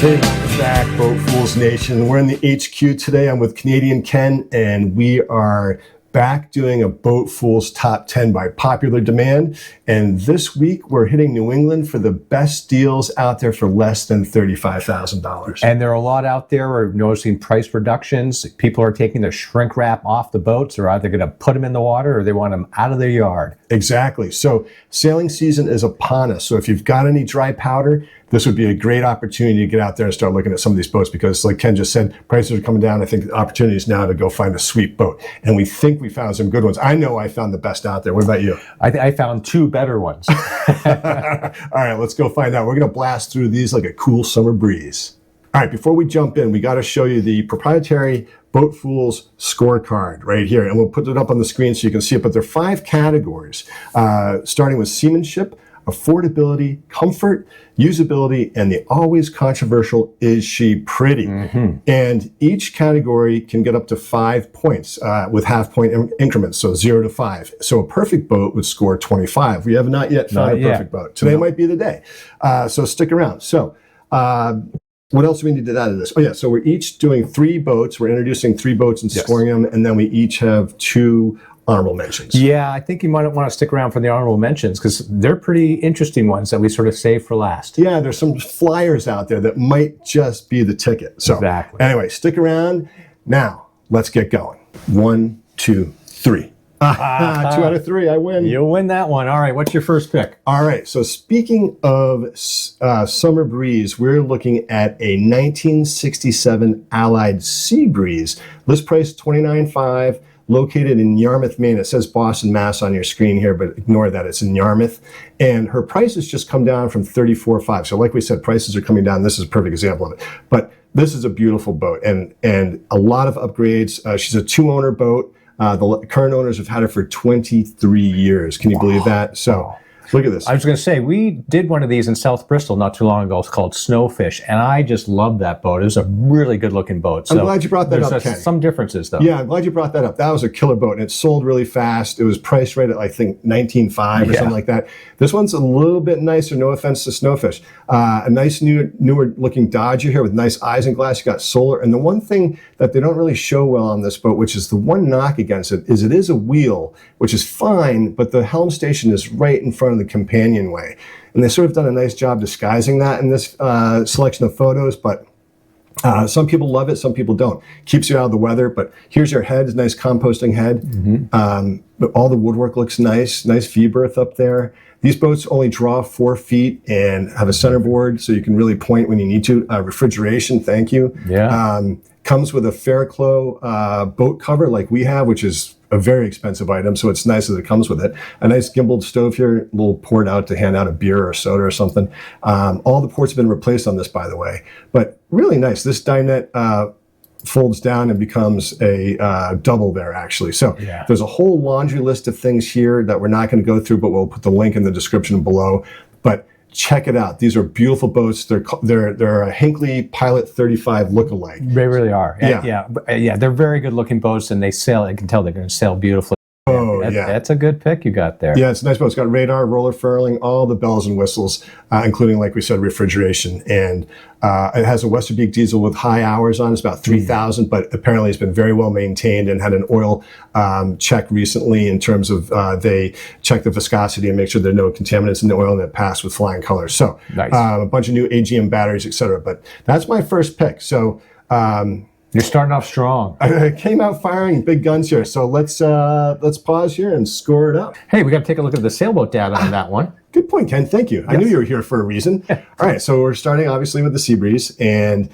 Hey, Zach, BoatFools Nation. We're in the HQ today. I'm with Canadian Ken, and we are back doing a BoatFools Top 10 by popular demand. And this week, we're hitting New England for the best deals out there for less than $35,000. And there are a lot out there. We're noticing price reductions. People are taking the shrink wrap off the boats. They're either going to put them in the water or they want them out of their yard. Exactly. So sailing season is upon us. So if you've got any dry powder, this would be a great opportunity to get out there and start looking at some of these boats because, like Ken just said, prices are coming down. I think the opportunity is now to go find a sweet boat. And we think we found some good ones. I know I found the best out there. What about you? I found two better ones. All right, let's go find out. We're going to blast through these like a cool summer breeze. All right, before we jump in, we got to show you the proprietary BoatFools Scorecard right here. And we'll put it up on the screen so you can see it. But there are 5 categories, starting with seamanship, affordability, comfort, usability, and the always controversial, is she pretty? Mm-hmm. And each category can get up to 5 points with half-point increments, so 0 to 5. So a perfect boat would score 25. We have not yet found a perfect boat. Today might be the day. So stick around. So what else do we need to add to this? Oh yeah, so we're each doing 3 boats. We're introducing 3 boats and scoring them, and then we each have 2 honorable mentions. Yeah, I think you might want to stick around for the honorable mentions because they're pretty interesting ones that we sort of save for last. Yeah, there's some flyers out there that might just be the ticket. So exactly. Anyway, stick around. Now, let's get going. 1, 2, 3. 2 out of 3, I win. You win that one. All right, what's your first pick? All right, so speaking of summer breeze, we're looking at a 1967 Allied Seabreeze. List price $29,500. Located in Yarmouth, Maine. It says Boston, Mass on your screen here, but ignore that. It's in Yarmouth. And her price has just come down from $34,500. So like we said, prices are coming down. This is a perfect example of it. But this is a beautiful boat and a lot of upgrades. She's a 2-owner boat. The current owners have had her for 23 years. Can you believe that? So look at this. I was going to say, we did one of these in South Bristol not too long ago. It's called Snowfish, and I just love that boat. It was a really good-looking boat. So I'm glad you brought that up, Ken. Some differences, though. Yeah, I'm glad you brought that up. That was a killer boat, and it sold really fast. It was priced right at, I think, $19,500 or something like that. This one's a little bit nicer, no offense to Snowfish. A nice, newer-looking Dodger here with nice eyes and glass. You got solar, and the one thing that they don't really show well on this boat, which is the one knock against it is a wheel, which is fine, but the helm station is right in front of the companionway. And they sort of done a nice job disguising that in this selection of photos, but some people love it, some people don't. Keeps you out of the weather, but here's your head, nice composting head. Mm-hmm. But all the woodwork looks nice V berth up there. These boats only draw 4 feet and have a centerboard, so you can really point when you need to. Refrigeration, thank you. Yeah. Comes with a Fairclough boat cover like we have, which is a very expensive item, so it's nice that it comes with it. A nice gimbaled stove here, a little port out to hand out a beer or soda or something. All the ports have been replaced on this, by the way, but really nice. This dinette folds down and becomes a double there, actually. So there's a whole laundry list of things here that we're not going to go through, but we'll put the link in the description below. But check it out. These are beautiful boats. They're a Hinckley Pilot 35 lookalike. They really are. Yeah. They're very good looking boats, and they sail. I can tell they're going to sail beautifully. That's a good pick you got there. Yeah, it's a nice boat. It's got radar, roller furling, all the bells and whistles, including, like we said, refrigeration. And it has a Westerbeek diesel with high hours on. It's about 3,000, but apparently it's been very well maintained and had an oil check recently in terms of they check the viscosity and make sure there are no contaminants in the oil, and it passed with flying colors. So nice. A bunch of new AGM batteries, etc. But that's my first pick. So you're starting off strong. I came out firing big guns here. So let's pause here and score it up. Hey, we got to take a look at the sailboat data on that one. Good point, Ken. Thank you. Yes. I knew you were here for a reason. All right, so we're starting obviously with the Seabreeze, and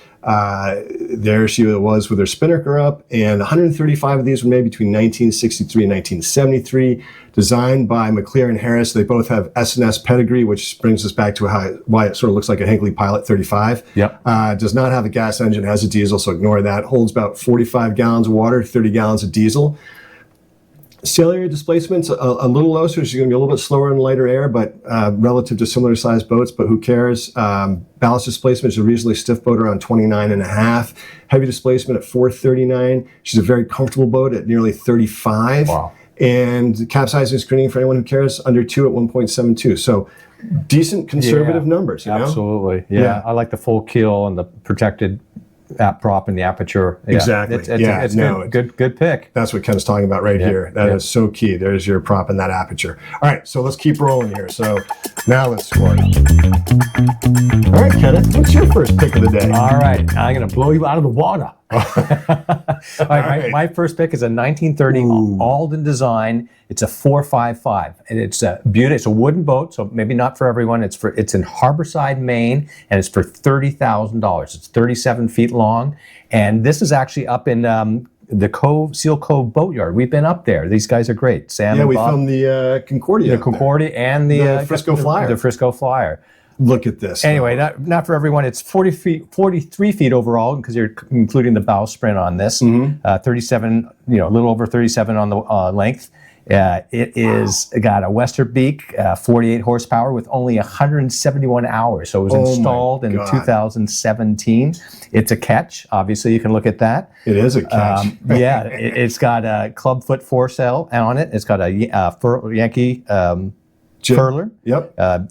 there she was with her spinnaker up, and 135 of these were made between 1963 and 1973. Designed by McClear and Harris. They both have S&S pedigree, which brings us back to why it sort of looks like a Hinckley Pilot 35. Yep. Does not have a gas engine, has a diesel, so ignore that. Holds about 45 gallons of water, 30 gallons of diesel. Sail area displacement's a little low, so she's going to be a little bit slower in lighter air, but relative to similar sized boats, but who cares? Ballast displacement is a reasonably stiff boat around 29.5. Heavy displacement at 439. She's a very comfortable boat at nearly 35. Wow. and capsizing screening for anyone who cares, under 2 at 1.72. So decent conservative numbers, you know? Absolutely. Yeah. I like the full keel and the protected prop in the aperture. Yeah. Exactly. It's good pick. That's what Ken's talking about right here. That is so key. There's your prop in that aperture. All right, so let's keep rolling here. So now let's score. All right, Kenneth, what's your first pick of the day? All right, I'm going to blow you out of the water. All right, my first pick is a 1930 Alden design. It's a 455, and it's a beauty. It's a wooden boat, so maybe not for everyone. It's in Harborside, Maine, and it's for $30,000. It's 37 feet long, and this is actually up in the Seal Cove Boatyard. We've been up there. These guys are great. Sam and we Bob, filmed the Concordia. the Concordia and the Frisco Flyer. The Frisco Flyer. Look at this. Anyway, not for everyone. It's 43 feet overall because you're including the bow sprint on this. 37, a little over 37 on the length. It is got a Western beak, 48 horsepower with only 171 hours. So it was installed in 2017. It's a Ketch. Obviously, you can look at that. It is a Ketch. It's got a clubfoot foresail on it. It's got a Yankee furler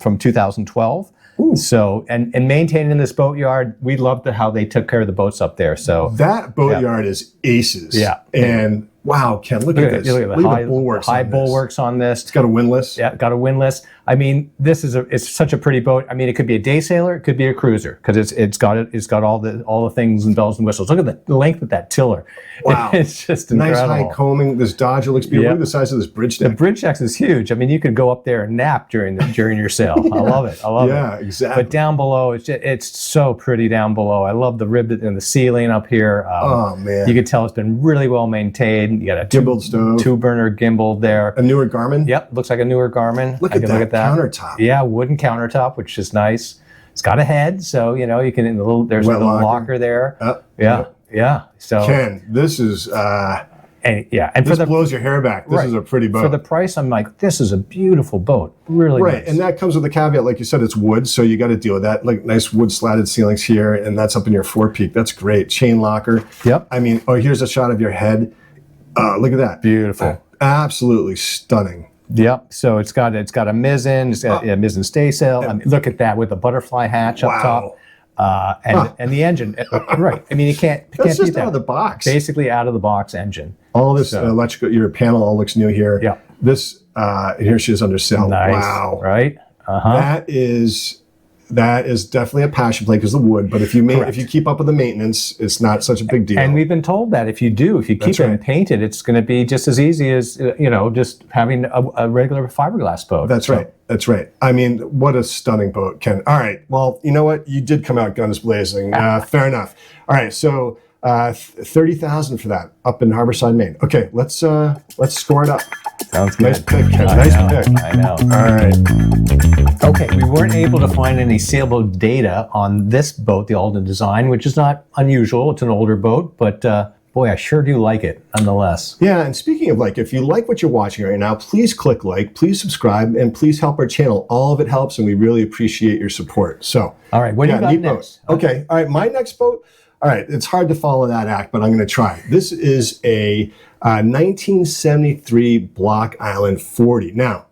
from 2012. Ooh. So, and maintaining this boatyard, we loved how they took care of the boats up there. So that boatyard is aces. Yeah. And wow, Ken, look at this. Look at the high bulwarks on this. It's got a windlass. Yeah, got a windlass. I mean, it's such a pretty boat. I mean, it could be a day sailor, it could be a cruiser, because it's got all the things and bells and whistles. Look at the length of that tiller. Wow, it's just incredible. Nice high coaming. This Dodger looks beautiful. Look at the size of this bridge deck. The bridge deck is huge. I mean, you could go up there and nap during your sail. I love it. Yeah, exactly. But down below, it's so pretty down below. I love the ribbon and the ceiling up here. Oh man, you can tell it's been really well maintained. You got a gimbaled stove, 2-burner gimbal there. A newer Garmin. Yep, looks like a newer Garmin. Look at that countertop. Yeah, wooden countertop, which is nice. It's got a head, so you can there's a little locker there. Yeah. So Ken, this is and this blows your hair back. This is a pretty boat. For the price, I'm like, this is a beautiful boat. Really nice. And that comes with a caveat, like you said, it's wood, so you got to deal with that. Like nice wood slatted ceilings here, and that's up in your forepeak. That's great. Chain locker. Yep. I mean, here's a shot of your head. Look at that. Beautiful. Absolutely stunning. Yep. So it's got a mizzen, it's got a mizzen staysail. I mean, look at that with the butterfly hatch up top. And the engine, right? I mean, you can't That's just beat that. out of the box. Basically, out of the box engine. All this electrical, your panel all looks new here. Yeah. This here she is under sail. Nice. Wow. Right. That is definitely a passion play because of the wood. But if you keep up with the maintenance, it's not such a big deal. And we've been told that if you keep them painted, it's going to be just as easy as just having a regular fiberglass boat. That's right. I mean, what a stunning boat, Ken. All right. Well, you know what? You did come out guns blazing. Fair enough. All right. So $30,000 for that up in Harborside, Maine. Okay. Let's score it up. Sounds good. Nice pick, Ken. Nice pick. I know. All right. Okay, we weren't able to find any sailboat data on this boat, the Alden design, which is not unusual. It's an older boat, but boy, I sure do like it nonetheless. Yeah, and speaking of if you like what you're watching right now, please click like, please subscribe, and please help our channel. All of it helps, and we really appreciate your support. So, all right, what do you got next? Okay, all right, my next boat. All right, it's hard to follow that act, but I'm going to try. This is a 1973 Block Island 40. Now,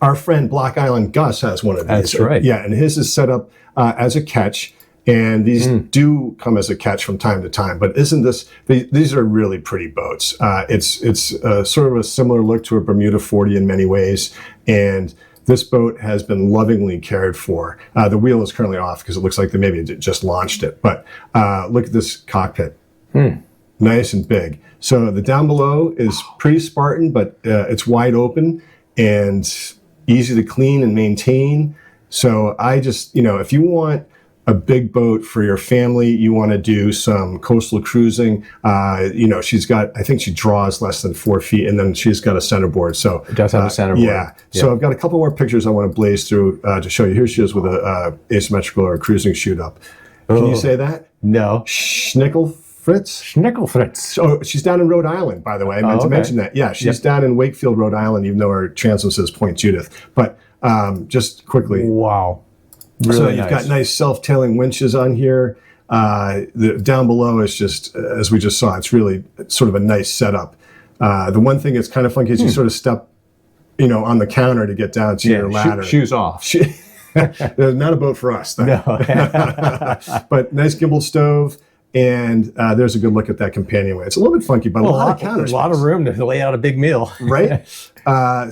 our friend Block Island Gus has one of these. That's right. Yeah, and his is set up as a Ketch, and these do come as a Ketch from time to time. But isn't this? These are really pretty boats. It's sort of a similar look to a Bermuda 40 in many ways, and this boat has been lovingly cared for. The wheel is currently off because it looks like they maybe just launched it. But look at this cockpit. Nice and big. So the down below is pretty Spartan, but it's wide open and easy to clean and maintain. So I just, if you want a big boat for your family, you want to do some coastal cruising, she's got, I think she draws less than 4 feet, and then she's got a centerboard. So it does have a centerboard. Yeah. So I've got a couple more pictures I want to blaze through to show you. Here she is with a asymmetrical or a cruising shoot up. Can you say that? No. Schnickelfritz? Schnickelfritz. Oh, she's down in Rhode Island, by the way. I meant to mention that. Yeah, she's down in Wakefield, Rhode Island, even though her transom says Point Judith. But just quickly. Wow. Really so you've got nice self-tailing winches on here. The down below is just, as we just saw, it's really sort of a nice setup. The one thing that's kind of funky is you sort of step, on the counter to get down to your ladder. Shoes off. There's not a boat for us, though. No. But nice gimbal stove, and there's a good look at that companionway. It's a little bit funky, but a lot of counter space. A lot of room to lay out a big meal. Right?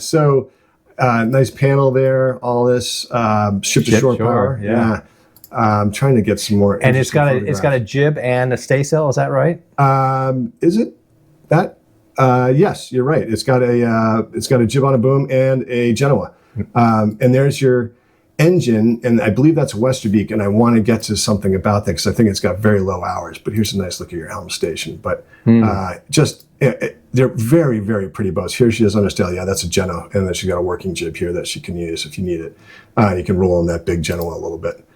So nice panel there, all this ship-to-shore power. Yeah. I'm trying to get some more. And it's got a jib and a staysail, is that right? Is it that? Yes, you're right. It's got a jib on a boom and a Genoa. And there's your engine, and I believe that's a Westerbeek, and I want to get to something about that because I think it's got very low hours. But here's a nice look at your helm station. But they're very, very pretty boats. Here she is on her sail. Yeah, that's a Genoa, and then she's got a working jib here that she can use if you need it. You can roll on that big Genoa a little bit.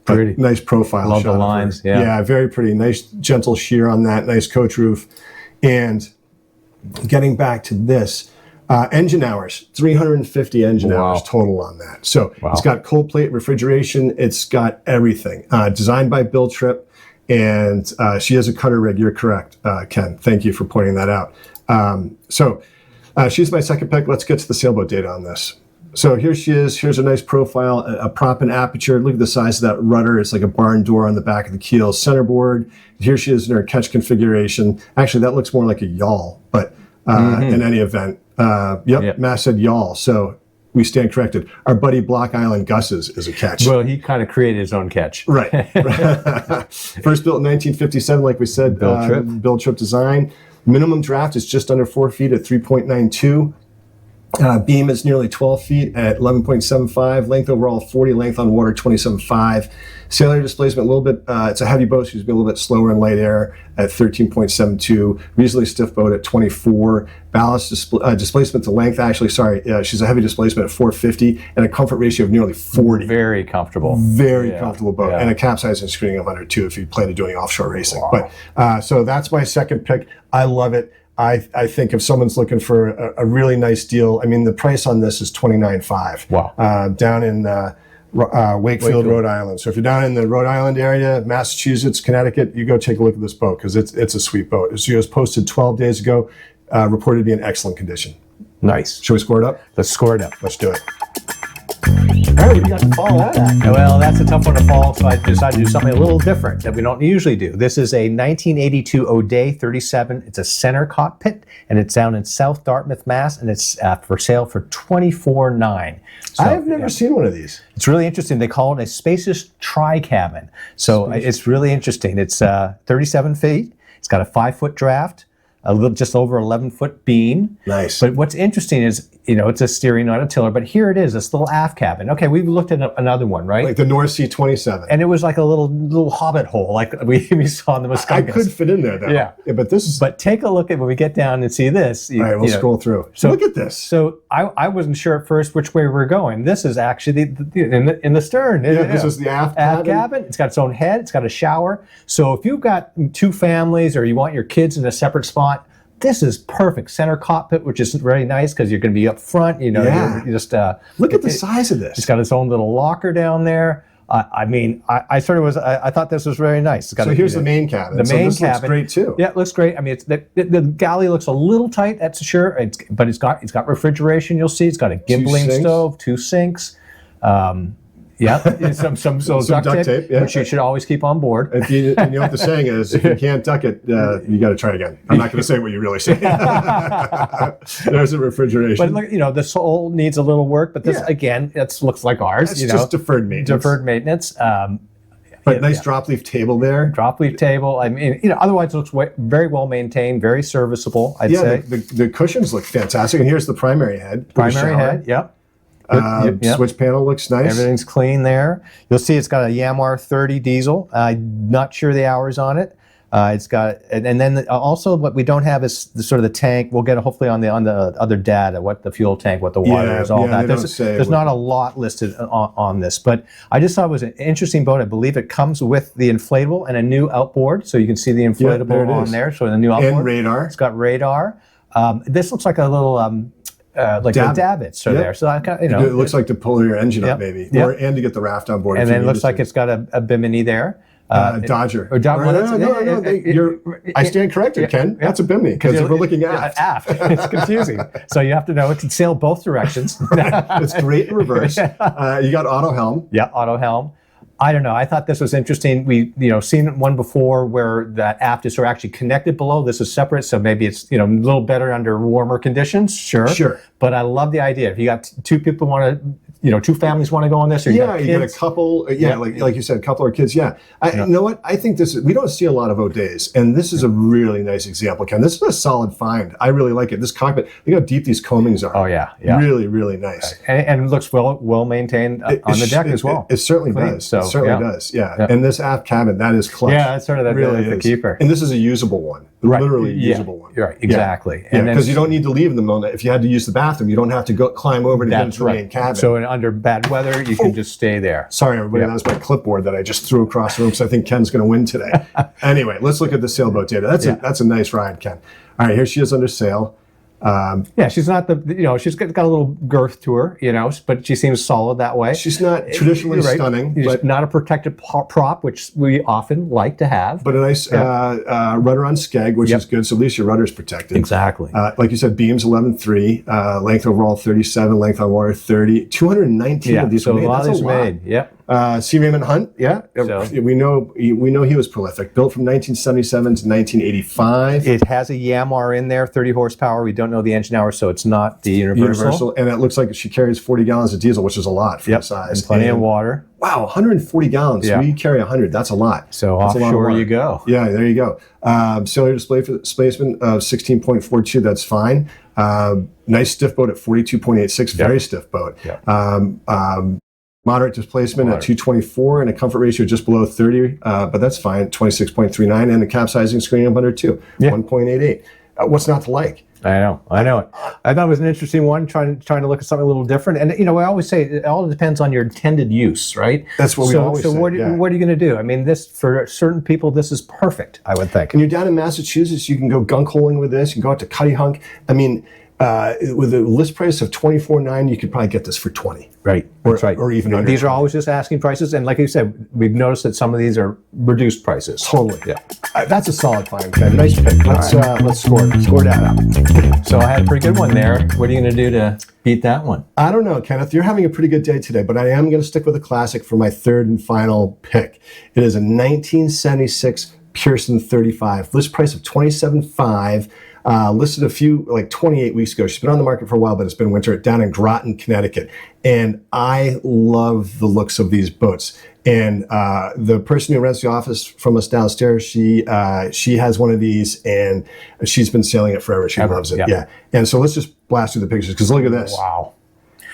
But nice profile. Love shot the lines. Yeah, very pretty. Nice gentle shear on that. Nice coach roof. And getting back to this, engine hours, 350 engine hours total on that. So it's got cold plate refrigeration. It's got everything. Designed by Bill Tripp, and she has a cutter rig. You're correct, Ken. Thank you for pointing that out. So she's my second pick. Let's get to the sailboat data on this. So here she is. Here's a nice profile, a prop and aperture. Look at the size of that rudder. It's like a barn door on the back of the keel. Centerboard. Here she is in her Ketch configuration. Actually, that looks more like a yawl, but in any event, masthead yawl. So we stand corrected. Our buddy Block Island Gus's is a Ketch. Well, he kind of created his own Ketch. Right. First built in 1957, like we said. Bill Tripp design. Minimum draft is just under 4 feet at 3.92. Beam is nearly 12 feet at 11.75. Length overall 40. Length on water 27.5. Sail air displacement a little bit. It's a heavy boat. She's been a little bit slower in light air at 13.72. Reasonably stiff boat at 24. Ballast displacement to length. She's a heavy displacement at 450 and a comfort ratio of nearly 40. Very comfortable. Very comfortable boat, and a capsizing screening of 102 if you plan to doing offshore racing. Wow. But so that's my second pick. I love it. I think if someone's looking for a really nice deal, I mean, the price on this is $29,500. Wow. Down in Wakefield, Rhode Island. So if you're down in the Rhode Island area, Massachusetts, Connecticut, you go take a look at this boat because it's a sweet boat. She was posted 12 days ago, reported to be in excellent condition. Nice. Should we score it up? Let's score it up. Let's do it. All right, we got to follow that. Well, that's a tough one to follow, so I decided to do something a little different that we don't usually do. This is a 1982 O'Day 37. It's a center cockpit, and it's down in South Dartmouth, Mass., and it's for sale for $24,900. So, I've never seen one of these. It's really interesting. They call it a spacious tri-cabin. So it's really interesting. It's 37 feet. It's got a 5-foot draft, just over 11-foot beam. Nice. But what's interesting is, it's a steering, not a tiller, but here it is, this little aft cabin. Okay, we've looked at another one, right? Like the North Sea 27. And it was like a little hobbit hole, like we saw in the Muskokas. I could fit in there, though. Yeah. But this is... But take a look at when we get down and see this. All right, we'll scroll through. So look at this. So I wasn't sure at first which way we were going. This is actually in the stern. Yeah, this is the aft cabin. It's got its own head. It's got a shower. So if you've got 2 families or you want your kids in a separate spot, this is perfect. Center cockpit, which is very nice because you're going to be up front. You just look at the size of this. It's got its own little locker down there. I thought this was very nice. It's got here's the main cabin. The main cabin looks great too. Yeah, it looks great. I mean, the galley looks a little tight. That's sure. But it's got refrigeration. You'll see. It's got a gimbling stove, 2 sinks. Some duct tape, which you should always keep on board. And you know what the saying is: if you can't duck it, you got to try again. I'm not going to say what you really say. There's a refrigeration. But look, the sole needs a little work. But this again, it looks like ours. It's just deferred maintenance. But nice drop leaf table there. Drop leaf table. I mean, otherwise it looks very well maintained, very serviceable. I'd say the cushions look fantastic. And here's the primary head. Yep. Switch panel looks nice. Everything's clean there. You'll see it's got a Yamar 30 diesel. Not sure the hours on it. It's got, and then also what we don't have is the tank. We'll get hopefully on the other data, what the fuel tank, what the water is, all that. There's not a lot listed on this, but I just thought it was an interesting boat. I believe it comes with the inflatable and a new outboard, so you can see the inflatable on there. So the new outboard. And radar. It's got radar. This looks like a little like the davits are there. So I it looks like to pull your engine up maybe, and to get the raft on board. And then it looks like it's got a bimini there. Dodger. Or Dodger. I stand corrected, Ken. That's a bimini because we're looking aft. Aft. It's confusing. So you have to know it can sail both directions. It's great in reverse. You got auto helm. Yeah, auto helm. I don't know. I thought this was interesting. We, seen one before where that aft is actually connected below. This is separate, so maybe it's a little better under warmer conditions. Sure. But I love the idea. If you got two people two families want to go on this, or you get a couple. Like you said, a couple or kids. Yeah. You know what? I think we don't see a lot of O'Days, and this is a really nice example, Ken. This is a solid find. I really like it. This cockpit. Look how deep these combings are. Oh yeah. Really, really nice. And it looks well maintained on the deck as well. It certainly does. So, it certainly does. Yeah. And this aft cabin, that is clutch. Yeah, that's sort of the keeper. And this is a usable one. Right. Literally usable one. Right. Exactly. Yeah. Because you don't need to leave them on that. If you had to use the bathroom, you don't have to climb over to get into the main cabin. So under bad weather, you can just stay there. Sorry, everybody. That was my clipboard that I just threw across the room because I think Ken's going to win today. Anyway, let's look at the sailboat data. That's a nice ride, Ken. All right, here she is under sail. She's not she's got a little girth to her, but she seems solid that way. She's not traditionally stunning, but not a protected prop, which we often like to have. But a nice rudder on skeg, which is good. So at least your rudder's protected. Exactly. Like you said, beams 11.3, length overall 37, length on water 30, 219 of these. So were made. A lot of these made. Yep. C. Raymond Hunt, So, we know he was prolific. Built from 1977 to 1985. It has a Yamar in there, 30 horsepower. We don't know the engine hours, so it's not the universal. And it looks like she carries 40 gallons of diesel, which is a lot for the size. And plenty of water. Wow, 140 gallons. Yeah. We carry 100. That's a lot. So offshore you go. Yeah, there you go. Cellular displacement of 16.42. That's fine. Nice stiff boat at 42.86. Very stiff boat. Yep. Moderate displacement at 224 and a comfort ratio just below 30, but that's fine, 26.39, and a capsizing screen of under 2, 1.88. What's not to like? I know it. I thought it was an interesting one, trying to look at something a little different. And I always say it all depends on your intended use, right? That's what we always say. So what are you going to do? I mean, this for certain people, this is perfect, I would think. And you're down in Massachusetts, you can go gunk holing with this. You can go out to Cuttyhunk. I mean, with a list price of $24,900, you could probably get this for $20,000. Right. That's right. Or even under. These are always just asking prices, and like you said, we've noticed that some of these are reduced prices. Totally. Yeah. That's a solid find, Ken. Nice pick. Let's score that up. So I had a pretty good one there. What are you going to do to beat that one? I don't know, Kenneth. You're having a pretty good day today, but I am going to stick with a classic for my third and final pick. It is a 1976 Pearson 35. List price of $27,500. Listed a few, 28 weeks ago. She's been on the market for a while, but it's been winter down in Groton, Connecticut. And I love the looks of these boats. And the person who rents the office from us downstairs, she has one of these, and she's been sailing it forever. She loves it. Yeah. And so let's just blast through the pictures, because look at this. Wow.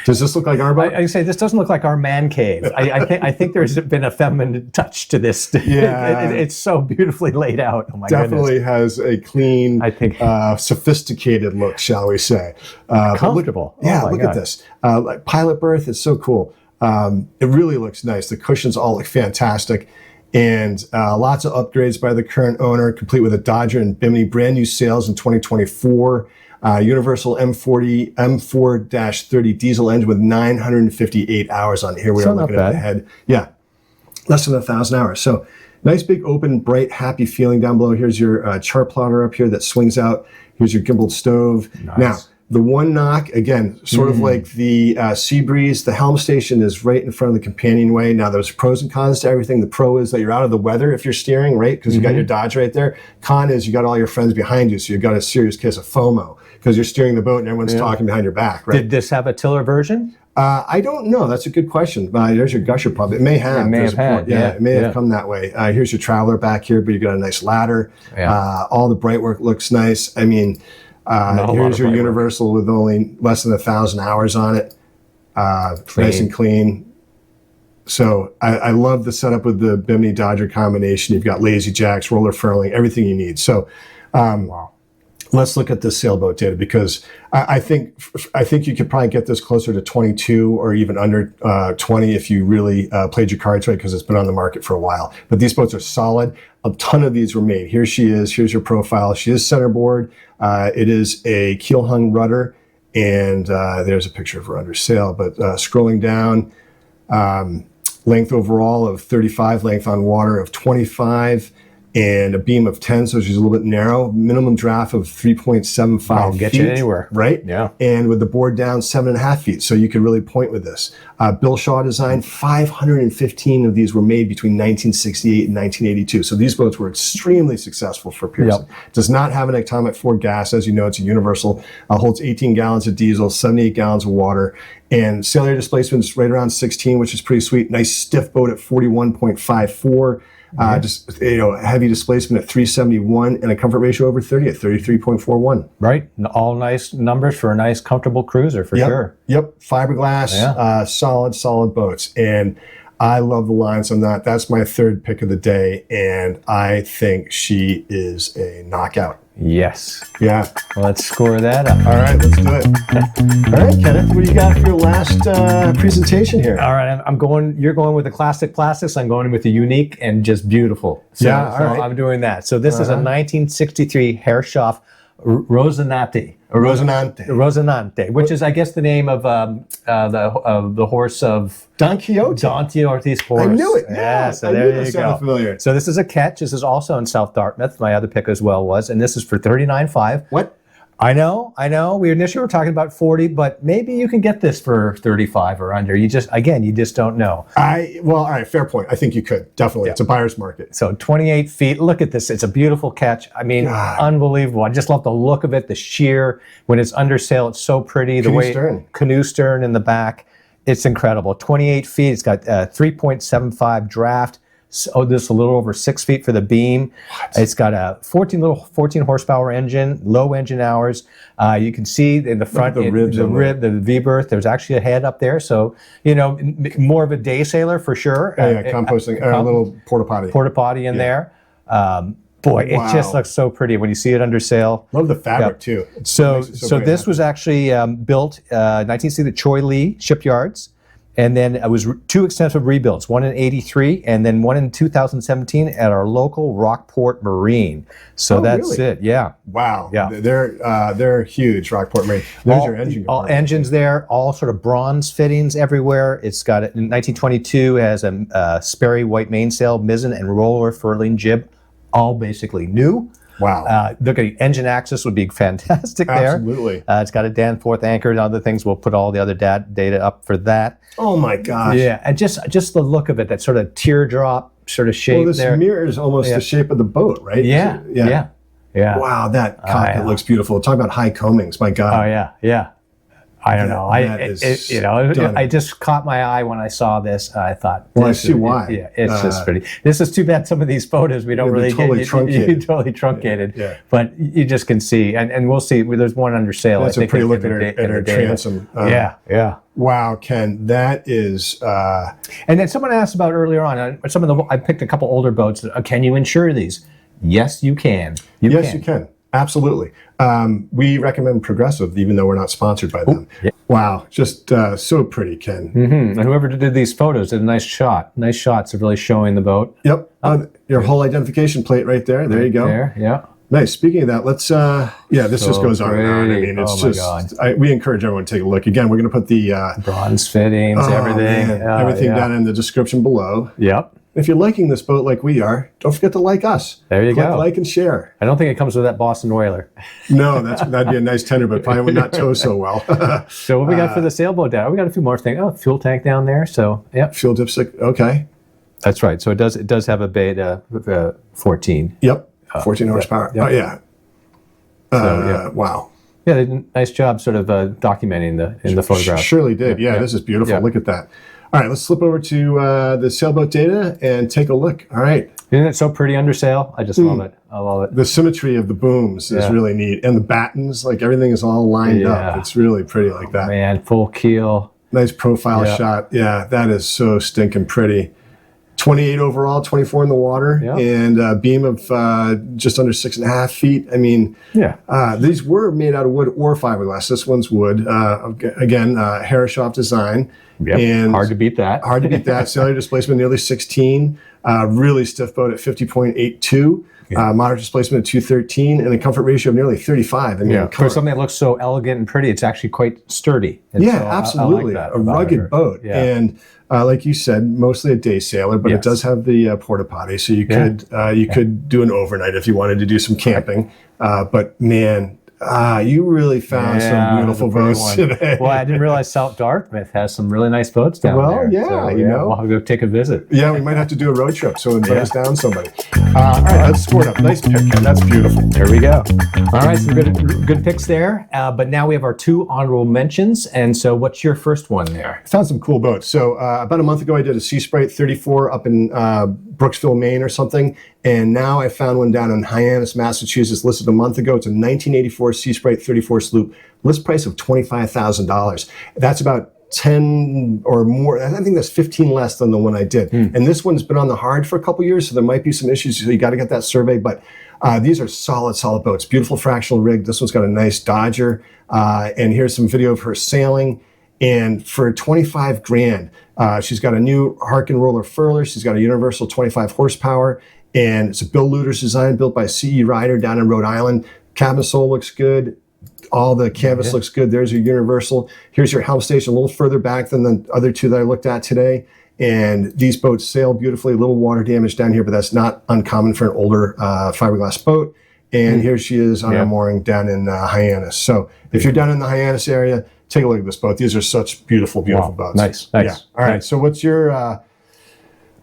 Does this look like our boat? I say this doesn't look like our man cave. I think there's been a feminine touch to this. Yeah, it's so beautifully laid out. Oh my definitely goodness. Has a clean, I think, sophisticated look, shall we say? Comfortable. Look at this. Like pilot berth is so cool. It really looks nice. The cushions all look fantastic. And lots of upgrades by the current owner, complete with a Dodger and Bimini, brand new sales in 2024. Universal M4-30 diesel engine with 958 hours on it. Here we are looking at the head. Yeah, less than 1,000 hours. So nice big open, bright, happy feeling down below. Here's your chart plotter up here that swings out. Here's your gimbaled stove. Nice. Now, the one knock, again, sort of like the Seabreeze, the helm station is right in front of the companionway. Now, there's pros and cons to everything. The pro is that you're out of the weather if you're steering, right? Because you got your Dodge right there. Con is you got all your friends behind you, so you've got a serious case of FOMO because you're steering the boat and everyone's talking behind your back, right? Did this have a tiller version? I don't know. That's a good question. There's your gusher pump. It may have. It may have had. It may have come that way. Here's your traveler back here, but you got a nice ladder. Yeah. All the bright work looks nice. I mean, here's your universal with only less than 1,000 hours on it. Nice and clean. So I love the setup with the Bimini Dodger combination. You've got lazy jacks, roller furling, everything you need. So wow. Let's look at this sailboat data, because I think you could probably get this closer to 22 or even under 20 if you really played your cards right, because it's been on the market for a while. But these boats are solid. A ton of these were made. Here she is. Here's your profile. She is centerboard. It is a keel hung rudder, and there's a picture of her under sail. But scrolling down, length overall of 35, length on water of 25, and a beam of 10, so she's a little bit narrow. Minimum draft of 3.75 I'll get you feet, anywhere. right? Yeah. And with the board down 7.5 feet, so you could really point with this. Bill Shaw design, 515 of these were made between 1968 and 1982. So these boats were extremely successful for Pearson. Yep. Does not have an atomic 4 gas, as you know, it's a universal. Holds 18 gallons of diesel, 78 gallons of water, and sail area displacement is right around 16, which is pretty sweet. Nice stiff boat at 41.54. Just, heavy displacement at 371 and a comfort ratio over 30 at 33.41. Right. All nice numbers for a nice, comfortable cruiser for sure. Yep. Fiberglass, solid boats. And I love the lines on that. That's my third pick of the day. And I think she is a knockout. Yes. Yeah. Let's score that up. All right, let's do it. All right, Kenneth, what do you got for your last presentation here? All right, you're going with the classic plastics. I'm going with the unique and just beautiful. So I'm doing that. So this is a 1963 Herreshoff Rozinante. Rozinante, which is, I guess, the name of the horse of Don Quixote. Don Quixote's horse. I knew it. Yeah, so I there knew you that sounded go. familiar. So this is a Ketch. This is also in South Dartmouth. My other pick as well was, and this is for $39,500. What? I know. We initially were talking about 40, but maybe you can get this for 35 or under. You just don't know. All right, fair point. I think you could, definitely. Yeah. It's a buyer's market. So 28 feet. Look at this. It's a beautiful Ketch. I mean, unbelievable. I just love the look of it, the sheer. When it's under sail, it's so pretty. Canoe stern in the back. It's incredible. 28 feet. It's got 3.75 draft. So this a little over 6 feet for the beam. What? It's got a 14 horsepower engine, low engine hours. You can see in the front, the V berth. There's actually a head up there, so more of a day sailor for sure. Composting, a little porta potty in there. It just looks so pretty when you see it under sail. Love the fabric too. So this was actually built 1960 at Choi Lee Shipyards. And then it was 2 extensive rebuilds, one in '83 and then one in 2017 at our local Rockport Marine. So that's really it. Yeah. Wow. Yeah. They're huge, Rockport Marine. There's your engine. All engines there, all sort of bronze fittings everywhere. It's got in 1922 has a Sperry white mainsail, mizzen, and roller furling jib, all basically new. Wow. Look at engine access would be fantastic there. Absolutely. It's got a Danforth anchor and other things. We'll put all the other data up for that. Oh my gosh. Yeah, and just the look of it, that sort of teardrop sort of shape there. Well, this mirrors almost the shape of the boat, right? Yeah. Wow, that cockpit looks beautiful. Talk about high combings, my God. Oh yeah. I don't know. I just caught my eye when I saw this. I thought, well, I see why. It's just pretty. This is too bad. Some of these photos we don't really totally get. Truncated. Totally truncated. Yeah. But you just can see, and we'll see. There's one under sail. That's a pretty look at her transom. Yeah. Wow, Ken, that is. And then someone asked about earlier on. I picked a couple older boats. Can you insure these? Yes, you can. You can. Absolutely. We recommend Progressive, even though we're not sponsored by them. Yeah. Wow, just so pretty, Ken. Mm-hmm. And whoever did these photos did a nice shot. Nice shots of really showing the boat. Yep. Your whole identification plate right there. There you go. There, yeah. Nice. Speaking of that, let's, this just goes on and on. I mean, it's we encourage everyone to take a look. Again, we're going to put the bronze fittings, everything. Everything down in the description below. Yep. If you're liking this boat like we are, don't forget to like us. There you go. Like and share. I don't think it comes with that Boston Whaler. No, that'd be a nice tender, but probably would not tow so well. So what we got for the sailboat down? We got a few more things. Oh, fuel tank down there. So yeah. Fuel dipstick. Okay. That's right. So it does have a beta 14. Yep. 14 horsepower. Yep. Oh yeah. Wow. Yeah, they did a nice job sort of documenting in the photograph. Surely did. Yeah, this is beautiful. Yeah. Look at that. All right, let's slip over to the sailboat data and take a look. All right. Isn't it so pretty under sail? I just love it. I love it. The symmetry of the booms is really neat. And the battens, like everything is all lined up. It's really pretty like that. Man, full keel. Nice profile shot. Yeah, that is so stinking pretty. 28 overall, 24 in the water, and a beam of just under 6.5 feet. I mean, these were made out of wood or fiberglass. This one's wood. Again, Herreshoff design. Yep. And hard to beat that. Hard to beat that. Cellular displacement nearly 16. Really stiff boat at 50.82. Moderate displacement at 213 and a comfort ratio of nearly 35. I mean, for something that looks so elegant and pretty, it's actually quite sturdy. And yeah, so absolutely. I like that a rugged her. boat. Yeah. And like you said, mostly a day sailor, but it does have the porta potty. So you could do an overnight if you wanted to do some camping. But man, you really found some beautiful boats today. Well, I didn't realize South Dartmouth has some really nice boats down there. Well, yeah, so, you know. We'll go take a visit. Yeah, we might have to do a road trip, so invite us down somebody. All right, let's score it up. Nice pick, Ken. That's beautiful. There we go. All right, some good picks there. But now we have our 2 honorable mentions. And so what's your first one there? I found some cool boats. So about a month ago, I did a Sea Sprite 34 up in Brooksville, Maine or something. And now I found one down in Hyannis, Massachusetts, listed a month ago. It's a 1984 Sea Sprite 34 sloop, list price of $25,000. That's about 10 or more. I think that's 15 less than the one I did. And this one's been on the hard for a couple years, so there might be some issues. So you got to get that survey. But these are solid boats. Beautiful fractional rig. This one's got a nice Dodger. And here's some video of her sailing. And for 25 grand, she's got a new Harkin roller furler. She's got a universal 25 horsepower. And it's a Bill Luder's design, built by C.E. Ryder down in Rhode Island. Cabin sole looks good. All the canvas looks good. There's your universal. Here's your helm station, a little further back than the other 2 that I looked at today. And these boats sail beautifully. A little water damage down here, but that's not uncommon for an older fiberglass boat. And here she is on a mooring down in Hyannis. So if you're down in the Hyannis area, take a look at this boat. These are such beautiful boats. Nice. Yeah. All right. So what's your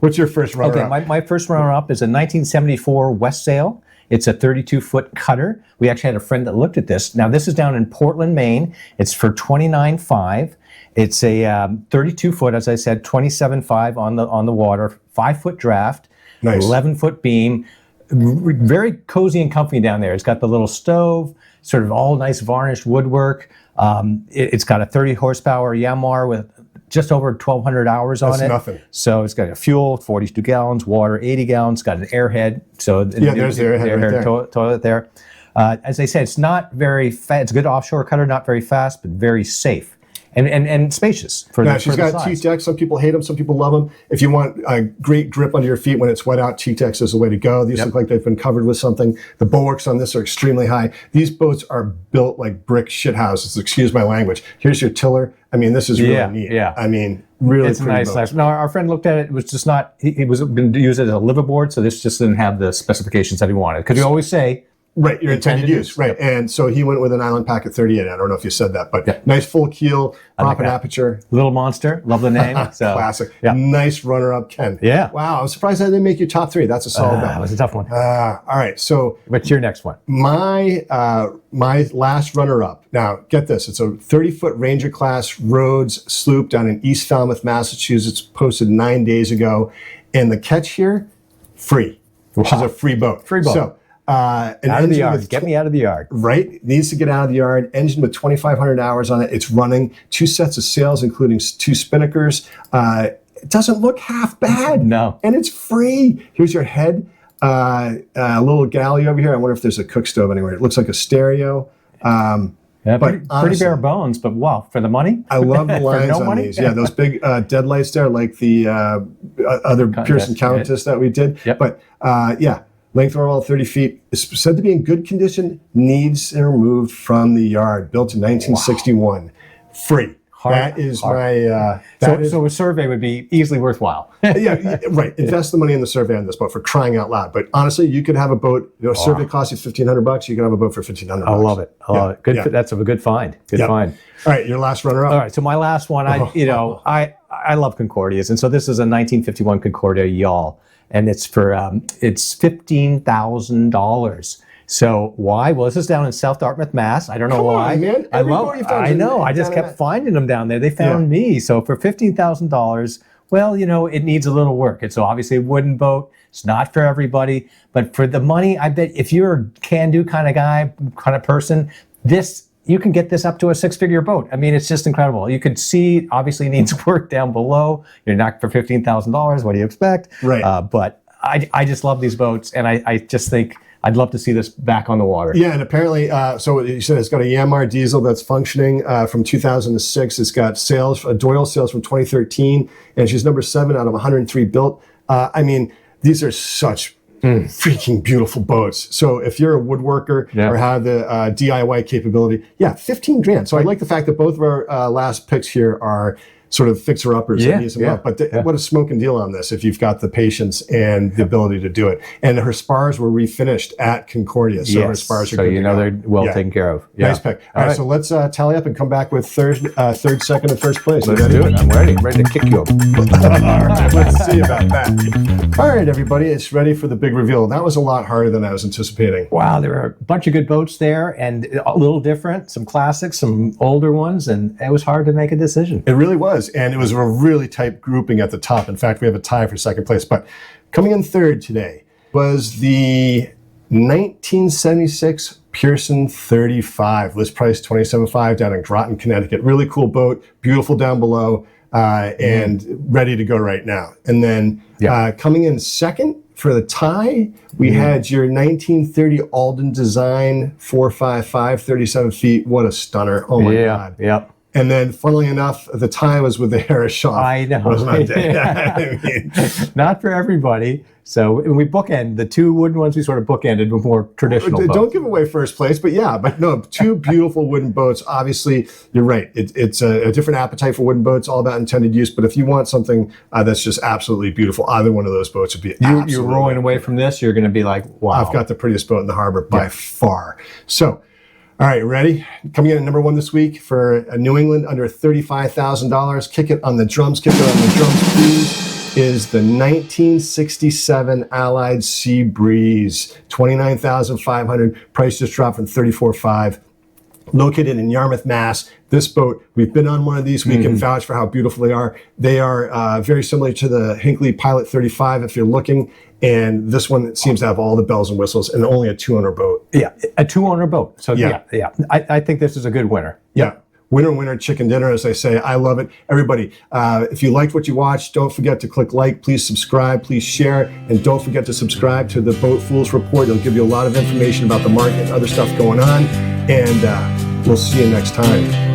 first runner-up? Okay, my first runner-up is a 1974 Westsail. It's a 32-foot cutter. We actually had a friend that looked at this. Now, this is down in Portland, Maine. It's for $29,500. It's a 32-foot, as I said, $27,500 on the water, 5-foot draft, nice. 11-foot beam. Very cozy and comfy down there. It's got the little stove, sort of all nice varnished woodwork. It's got a 30 horsepower Yamaha with just over 1,200 hours on it. That's nothing. So it's got a fuel, 42 gallons, water, 80 gallons, got an airhead. So there's the airhead right there. Toilet there. As I said, it's not very fast. It's a good offshore cutter, not very fast, but very safe. And spacious for the she's got teak decks. Some people hate them, some people love them. If you want a great grip under your feet when it's wet out, teak decks is the way to go. These look like they've been covered with something. The bulwarks on this are extremely high. These boats are built like brick shit houses. Excuse my language. Here's your tiller. I mean, this is really neat. Yeah. I mean, really it's pretty boat. nice. No, our friend looked at it. It was just not. He was going to use it as a liveaboard, so this just didn't have the specifications that he wanted. Because you always say. Right, your intended use, right. And so he went with an Island Packet 38. I don't know if you said that, but nice full keel, proppant aperture. Little Monster, love the name. So, classic. Nice runner-up, Ken. Yeah. Wow, I'm surprised I didn't make your top 3. That's a solid bet. That was a tough one. All right, so. What's your next one? My last runner-up. Now, get this. It's a 30-foot Ranger class Rhodes sloop down in East Falmouth, Massachusetts, posted 9 days ago. And the Ketch here, free. Wow. She's a free boat. Free boat. So, out of the yard. Get me out of the yard. Right. Needs to get out of the yard. Engine with 2,500 hours on it. It's running. 2 sets of sails, including 2 spinnakers. It doesn't look half bad. No. And it's free. Here's your head. A little galley over here. I wonder if there's a cook stove anywhere. It looks like a stereo. But pretty bare bones, but wow, for the money? I love the lines on money? these. Yeah, those big deadlights there, like the other Pearson Countess that we did. Yep. But length overall 30 feet. It's said to be in good condition. Needs and removed from the yard. Built in 1961. Wow. Free. That is my. So a survey would be easily worthwhile. yeah, right. Invest the money in the survey on this boat, for crying out loud. But honestly, you could have a boat. A survey costs you $1,500. You can have a boat for $1,500. I love it. I love it. Good. That's a good find. Good find. All right, your last runner up. All right. So my last one. I love Concordias, and so this is a 1951 Concordia Yawl, and it's for it's $15,000. So why? Well, this is down in South Dartmouth, Mass. I don't know why. Man. I know. I just kept finding them down there. They found me. So for $15,000, well, it needs a little work. It's obviously a wooden boat. It's not for everybody, but for the money, I bet if you're a can-do kind of guy, kind of person, you can get this up to a 6-figure boat. I mean, it's just incredible. You could see, obviously, it needs work down below. You're not for $15,000. What do you expect? Right. But I just love these boats, and I just think I'd love to see this back on the water. Yeah, and apparently, so you said it's got a Yamaha diesel that's functioning from 2006. It's got Doyle sales from 2013, and she's number 7 out of 103 built. I mean, These are such freaking beautiful boats. So if you're a woodworker or have the DIY capability, 15 grand. So I like the fact that both of our last picks here are sort of fixer-uppers that ease them up. But what a smoking deal on this if you've got the patience and the ability to do it. And her spars were refinished at Concordia. So her spars are good to go. They're well taken care of. Nice pick. All right, so let's tally up and come back with third, second, and first place. Let's do it. I'm ready. I'm ready to kick you up. All right, let's see about that. All right, everybody, it's ready for the big reveal. That was a lot harder than I was anticipating. Wow, there were a bunch of good boats there and a little different, some classics, some older ones, and it was hard to make a decision. It really was. And it was a really tight grouping at the top. In fact, we have a tie for second place. But coming in third today was the 1976 Pearson 35. List price $27,500 down in Groton, Connecticut. Really cool boat, beautiful down below, and ready to go right now. And then coming in second for the tie, we had your 1930 Alden design 455, 37 feet. What a stunner. Oh my God. Yeah. And then, funnily enough, the tie was with the Herreshoff Rozinante. I mean, not for everybody. So we bookend the two wooden ones. We sort of bookended with more traditional boats. Don't give away first place, but no, two beautiful wooden boats. Obviously, you're right. It's a different appetite for wooden boats, all about intended use. But if you want something that's just absolutely beautiful, either one of those boats would be absolutely. You're rowing away from this, you're going to be like, wow. I've got the prettiest boat in the harbor by far. So. All right, ready? Coming in at number one this week for New England under $35,000. Kick it on the drums, please, is the 1967 Allied Seabreeze. $29,500. Price just dropped from $34,500. Located in Yarmouth, Mass. This boat, we've been on one of these. We can vouch for how beautiful they are. They are very similar to the Hinckley Pilot 35 if you're looking. And this one seems to have all the bells and whistles and only a 2-owner boat. Yeah, a 2-owner boat. So I think this is a good winner. Yeah. Winner, chicken dinner, as they say. I love it. Everybody, if you liked what you watched, don't forget to click like, please subscribe, please share, and don't forget to subscribe to the BoatFools Report. It'll give you a lot of information about the market and other stuff going on. And we'll see you next time.